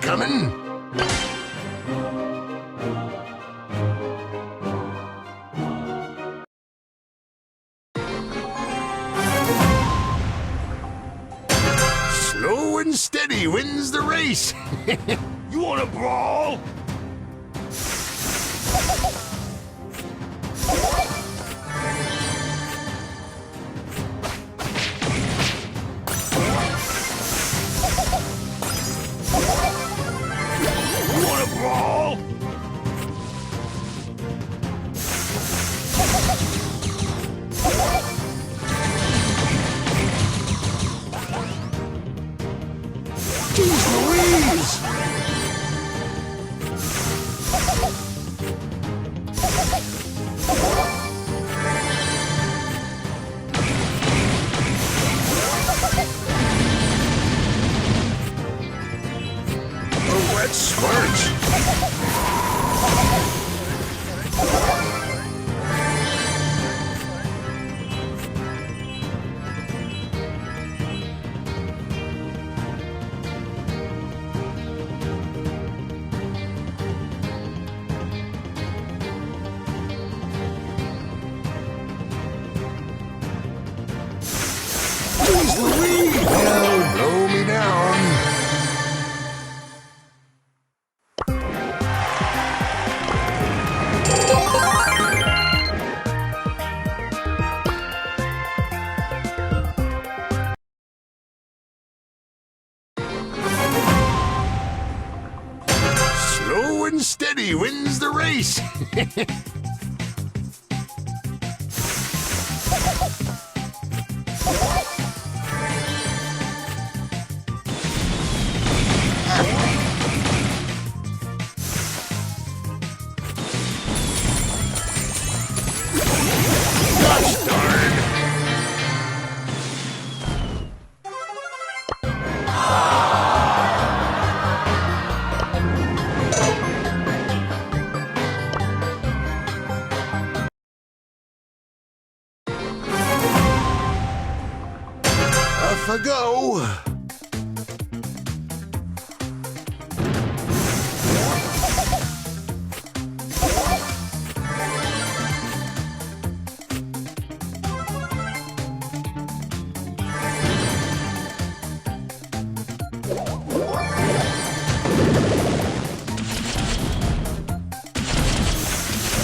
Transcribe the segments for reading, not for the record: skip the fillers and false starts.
coming. Slow and steady wins the race. You want to brawl? You want to brawl? Jeez Louise! A wet smirch! Jeez Louise! Oh, blow me down. Slow and steady wins the race. Gosh darn! Off I go.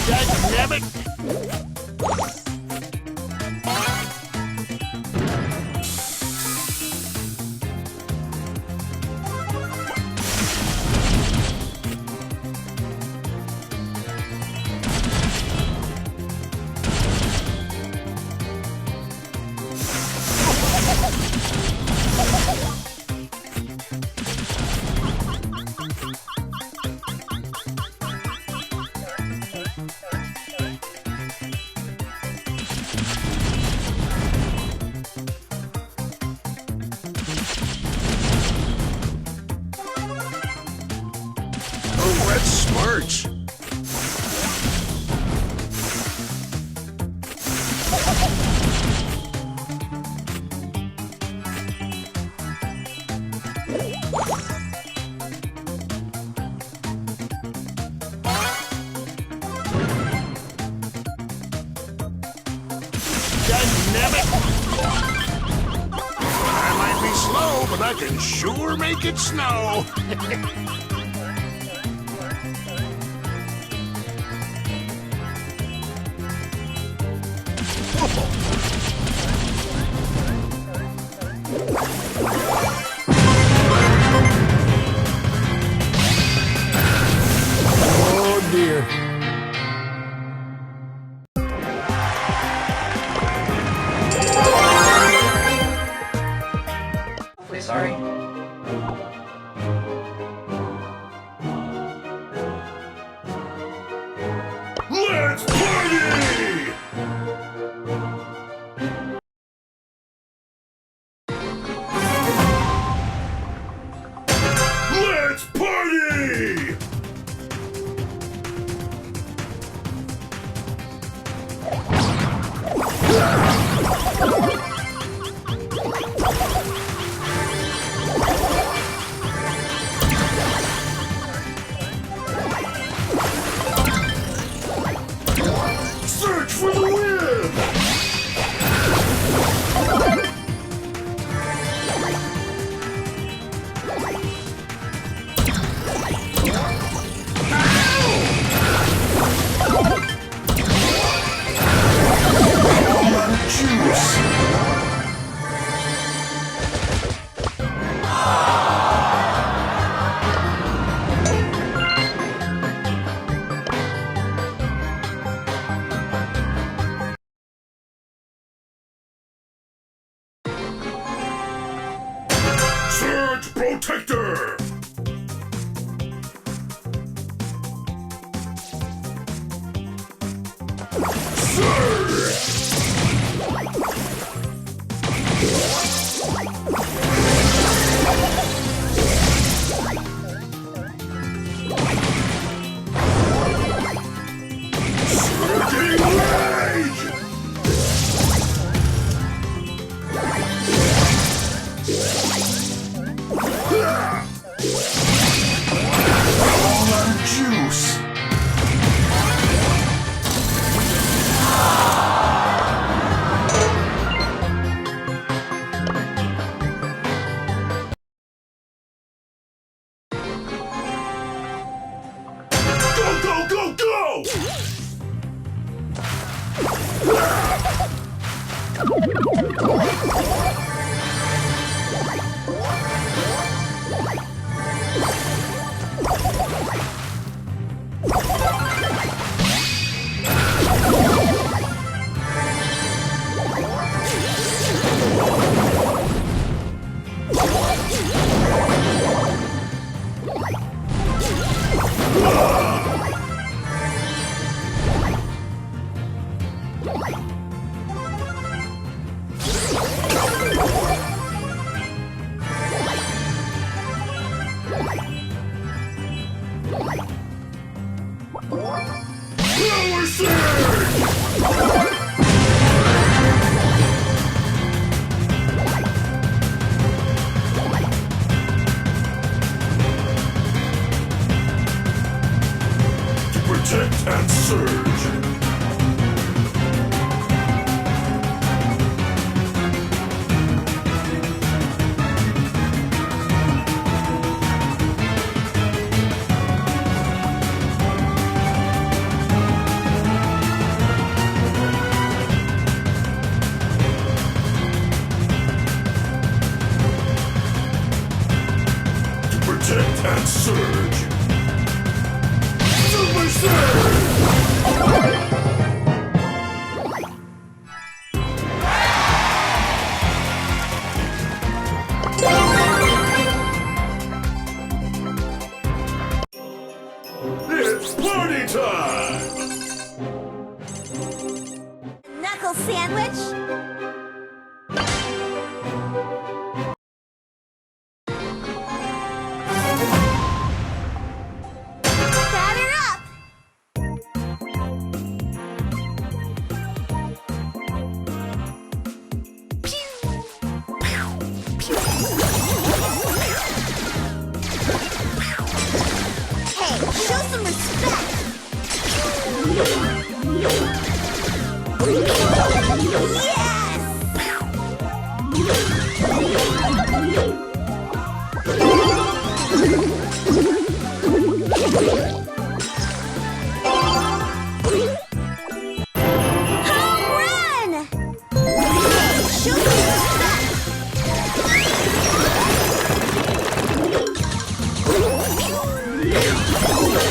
Dagnabbit! A wet smirch. Dagnabbit! I might be slow, but I can sure make it snow. Oh dear. Sorry. Let's party! Let's party! Surge Protector! Go, go, go! Power Surge! To protect and surge. Protect and surge. Super Surge! It's party time! Knuckle sandwich? Batter up! Hey, show some respect! Home run! Hey, show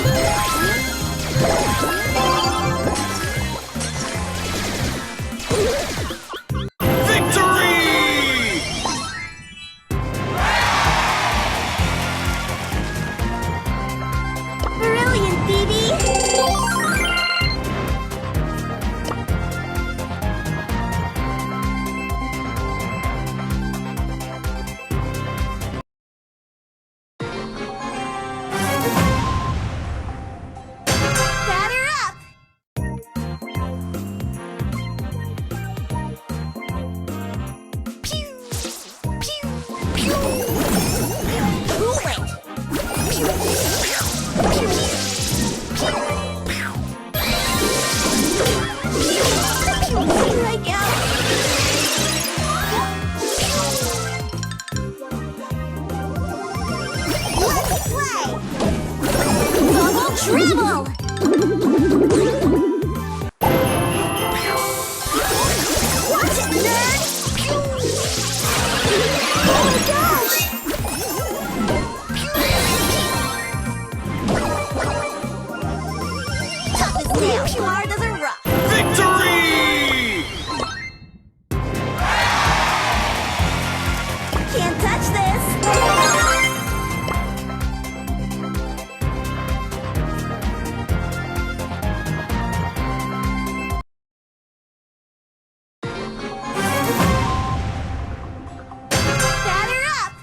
some respect! Really? trouble! Watch it, nerd! Oh my gosh! Tough as nails, hard as a rock. Victory! Can't touch this! Batter up!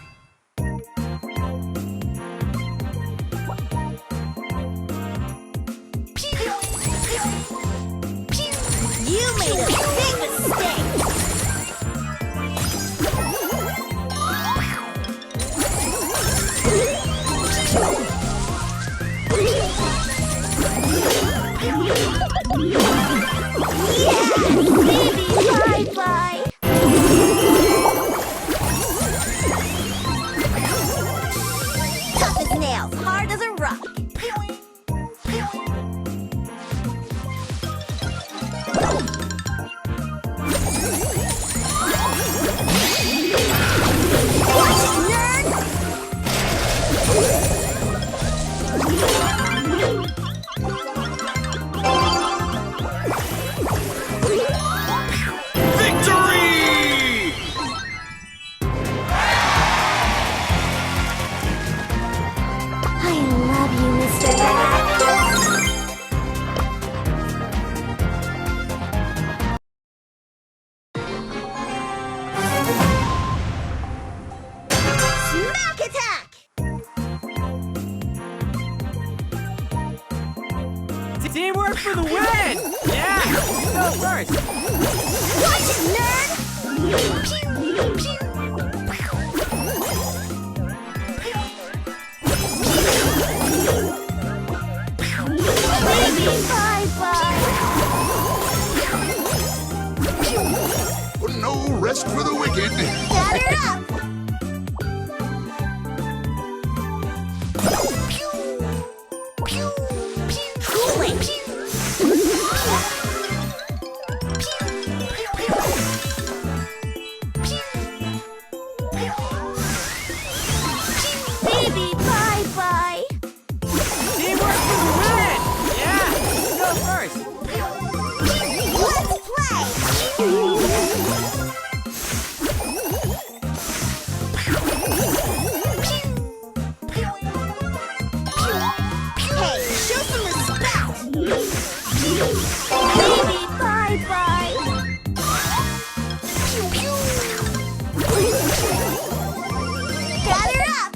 You made a big mistake! Baby, bye-bye! Tough as nails, hard as a rock. Watch it, nerd! Victory! I love you, Mr. Bat. Smack attack! Teamwork for the win! Yeah! You go first! Watch it, nerd! Baby, bye-bye! No rest for the wicked. Batter up! Cooling! Baby, bye-bye! Teamwork for the win! Yeah! You go first! Let's play! Hey, show some respect! Baby, bye-bye! Batter up!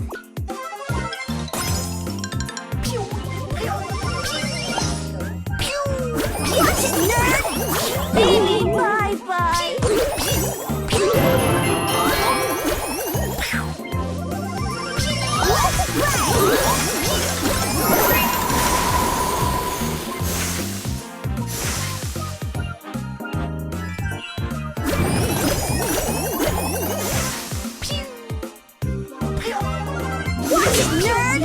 Watch it, nerd! Baby, bye-bye! Let's play! Watch it, nerd!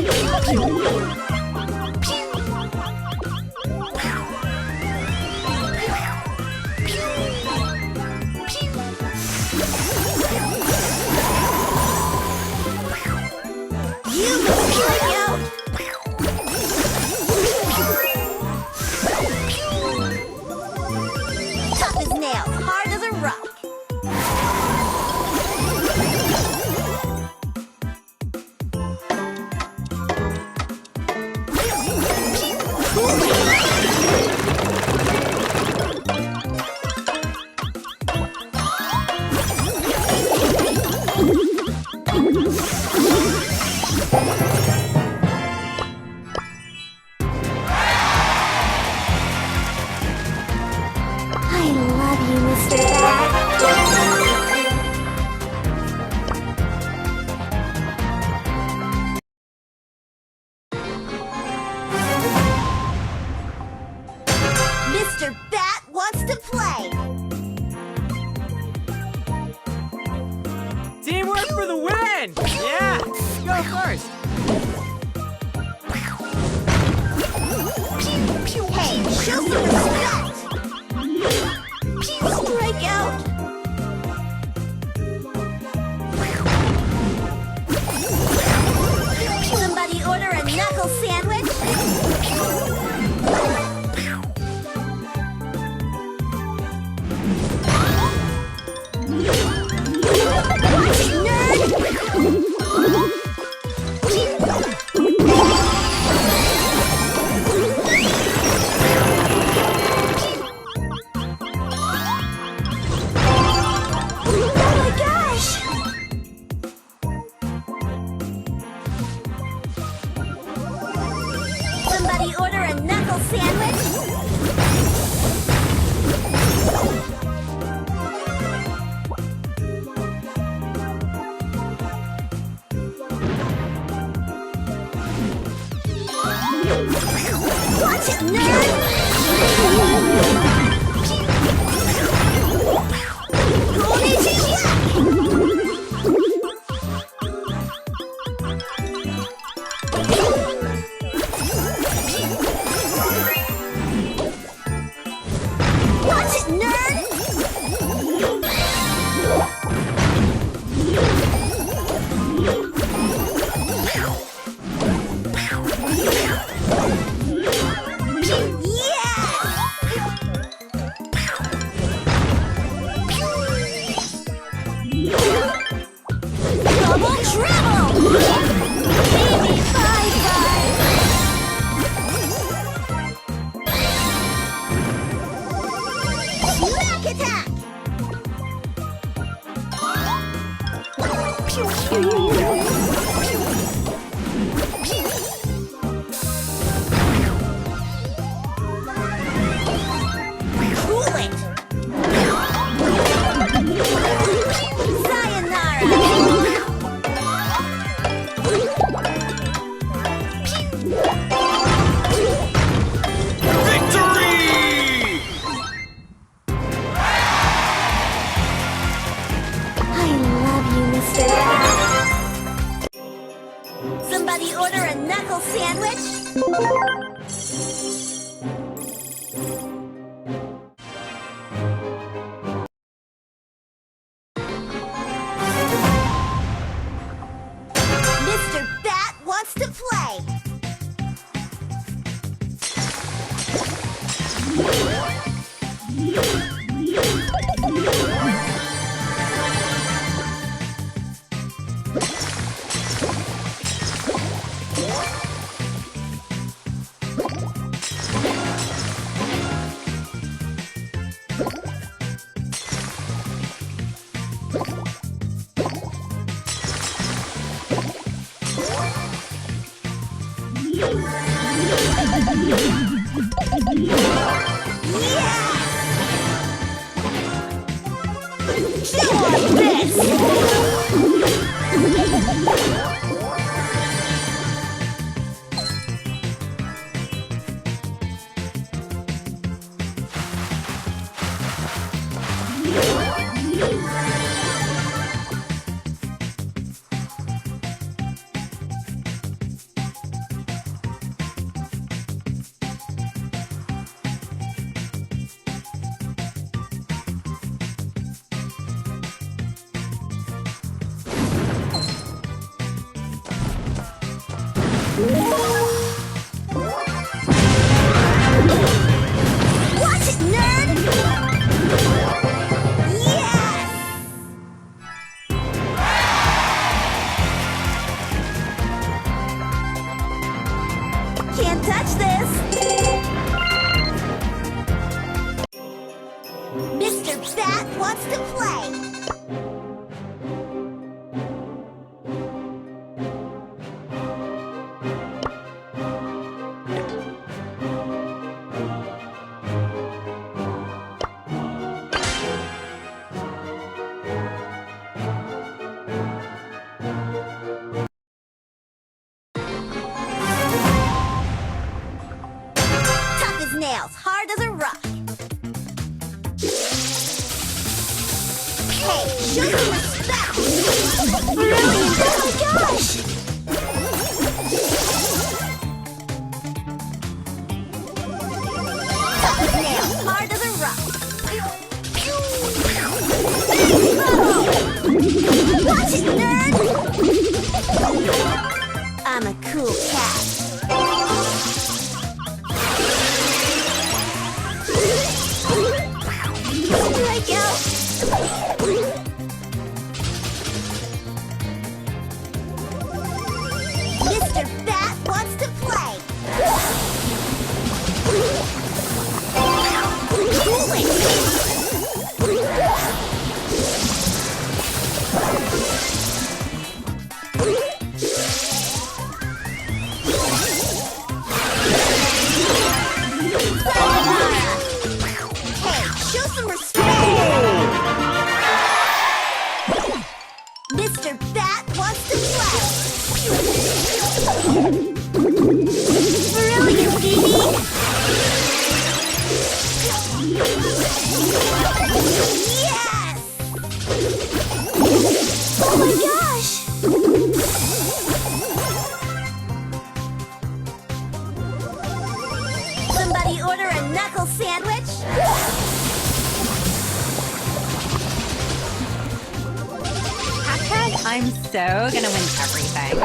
You must out! Tough as nails, hard as a rock. I love you, Mr. Bat. Mr. Bat wants to play. Teamwork for the win! Yeah! You go first! Show some respect! Strike out! Somebody order a knuckle sandwich? Somebody order a knuckle sandwich? Watch it, nerd! Watch it, nerd! Double trouble! Baby, bye-bye! Smack attack! Cool it! Sayonara! Victory! I love you, Mr. Somebody order a knuckle sandwich? Mr. Bat wants to play. Watch it, nerd! Yes! Can't touch this! Mr. Bat wants to play! cool cat. Here I go. Mr. Bat wants to play. Cool it. Hey, show some respect. Mr. Bat wants to play. Brilliant, Bibi. Yes! Oh my gosh! Somebody order a knuckle sandwich? I'm so gonna win everything.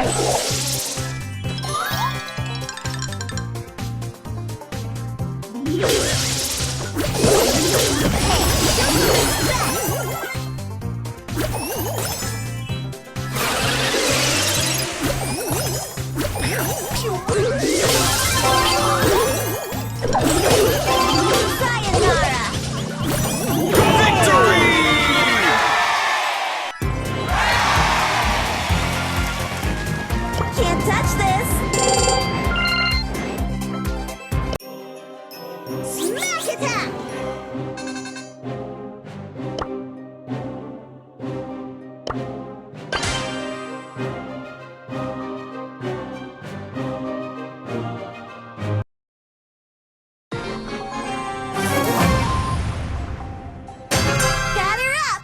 Sayonara! Victory! Can't touch this! Smash attack! Got her up!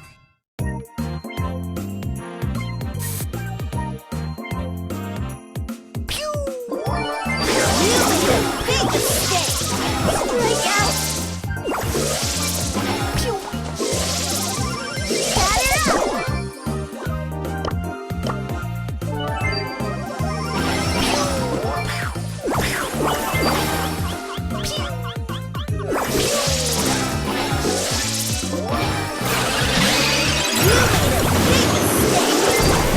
Pew! You made a big mistake! Break out! Pew! Got her up!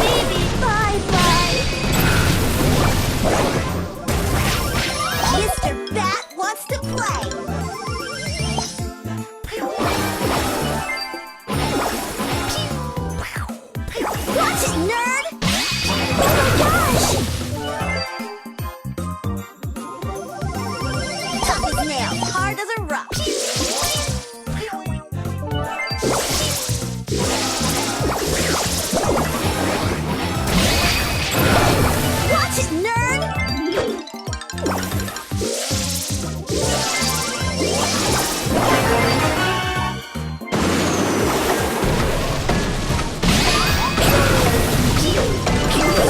Baby, bye-bye! Mr. Bat wants to play! Watch it, nerd! Oh my gosh! Tough as nails, hard as a rock. Watch it, nerd!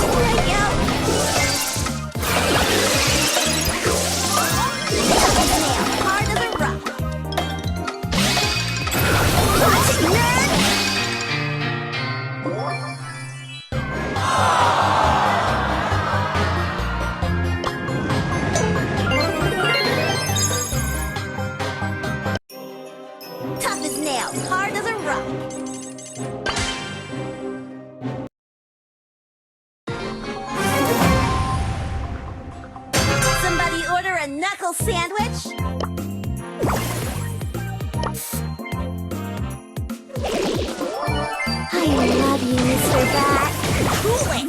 Here I go. Tough as nails, hard as a rock. Watch it, nerd! Tough as nails, hard as a rock. Somebody order a knuckle sandwich? I love you, Mr. Bat. Cool it!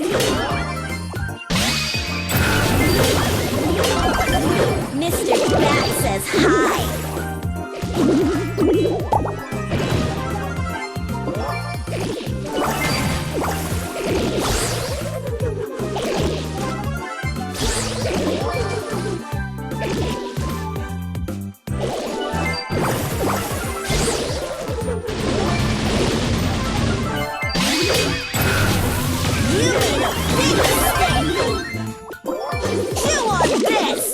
Mr. Bat says hi. You made a big mistake! Chew on this!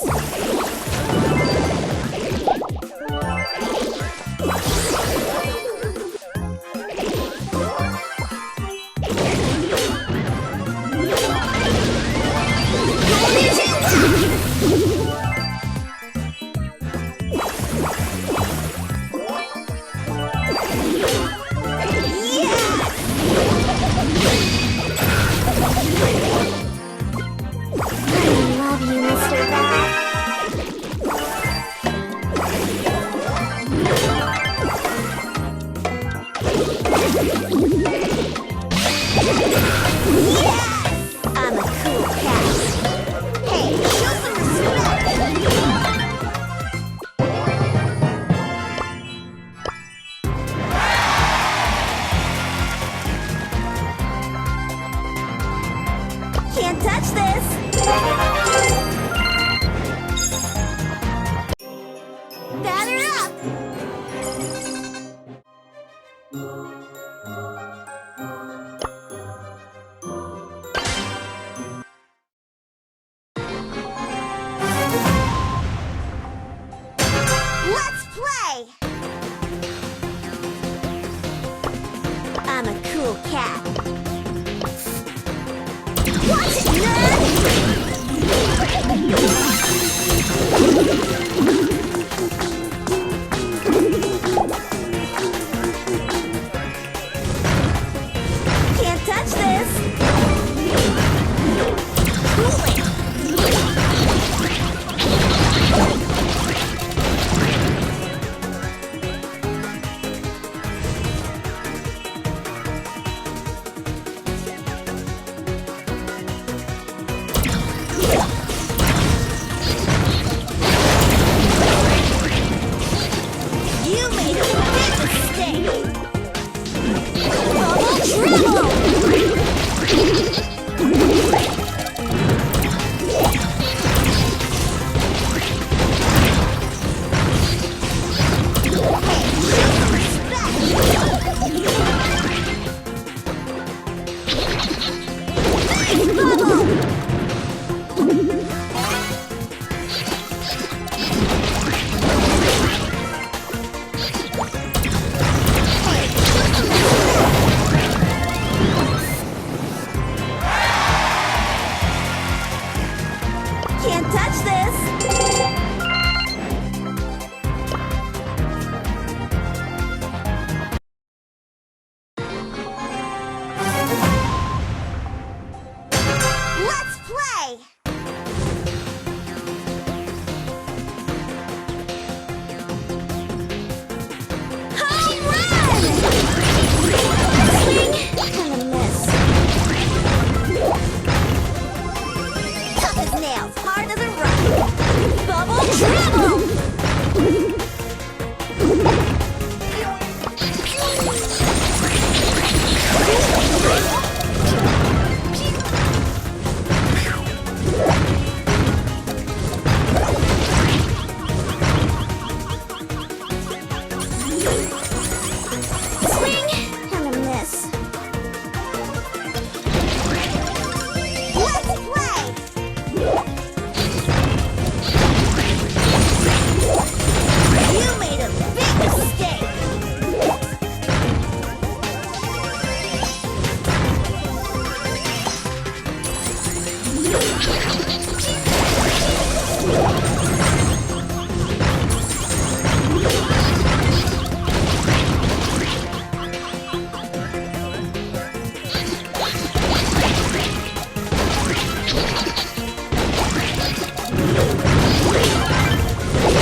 Can't touch this! Batter up! Let's play! I'm a cool cat. Watch it, Can't touch this! Cool it! You made a big mistake! Double trouble! Can't touch this! Let's play! Home run! Swing! Kinda miss. Tough as nails, hard as a rock. Bubble trouble! Swing! Kinda miss. Let's play! You made a big mistake!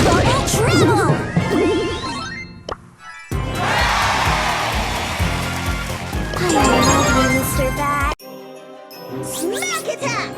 Double trouble! I love you, Mr. Bat. Smack attack!